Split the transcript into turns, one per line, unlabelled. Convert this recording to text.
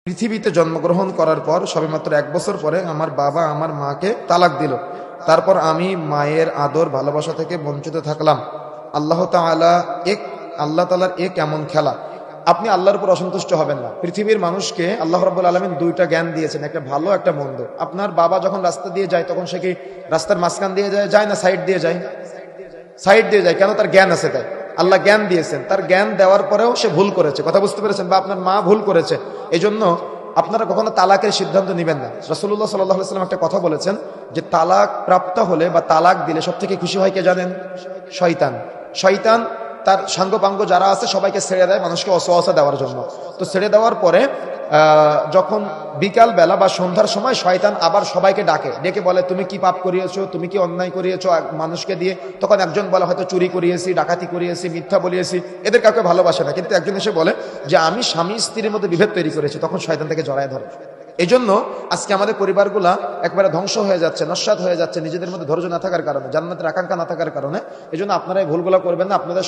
পৃথিবীতে জন্মগ্রহণ করার পর সবেমাত্র 1 বছর পরে আমার বাবা আমার মাকে তালাক দিল। তারপর আমি মায়ের আদর ভালোবাসা থেকে বঞ্চিত থাকলাম। আল্লাহ তাআলার এ কেমন খেলা? আপনি আল্লাহর উপর অসন্তুষ্ট হবেন না। পৃথিবীর মানুষকে আল্লাহ রাব্বুল আলামিন দুইটা জ্ঞান দিয়েছেন, একটা ভালো একটা মন্দ। আপনার বাবা যখন রাস্তা দিয়ে যায় তখন সে কি রাস্তার মাঝখান দিয়ে যায় না সাইড দিয়ে যায়? সাইড দিয়ে যায়। কেন? তার জ্ঞান আছে তাই। আল্লাহ জ্ঞান দিয়েছেন, তার জ্ঞান দেওয়ার পরেও সে ভুল করেছে। কথা বুঝতে পেরেছেন? বা আপনার মা ভুল করেছে, এই জন্য আপনারা কখনো তালাকের সিদ্ধান্ত নেবেন না। রাসূলুল্লাহ সাল্লাল্লাহু আলাইহি ওয়াসাল্লাম একটা কথা বলেছেন যে তালাক প্রাপ্ত হলে বা তালাক দিলে সব থেকে খুশি হয় কে জানেন? শয়তান। শয়তান তার সাঙ্গপাঙ্গ যারা আছে সবাইকে ছেড়ে দেয় মানুষকে অসওয়াসা দেওয়ার জন্য। তো ছেড়ে দেওয়ার পরে যখন বিকাল বেলা বা সন্ধ্যার সময় শয়তান আবার সবাইকে ডেকে বলে, তুমি কি পাপ করিয়েছো, তুমি কি অন্যায় করিয়েছো মানুষকে দিয়ে। তখন একজন বলে হয়তো চুরি করিয়েছি, ডাকাতি করিয়েছি, মিথ্যা বলিয়েছি। এদের কাউকে ভালোবাসে না, কিন্তু একজন এসে বলে যে আমি স্বামী স্ত্রীর মধ্যে বিভেদ তৈরি করেছি, তখন শয়তান থেকে জড়ায় ধরে। এই জন্য আজকে আমাদের পরিবারগুলা একবারে ধ্বংস হয়ে যাচ্ছে, নস্যাৎ হয়ে যাচ্ছে, নিজেদের মধ্যে ধৈর্য না থাকার কারণে, জান্নাতের আকাঙ্ক্ষা না থাকার কারণে। এই জন্য আপনারা এই ভুলগুলো করবেন না। আপনাদের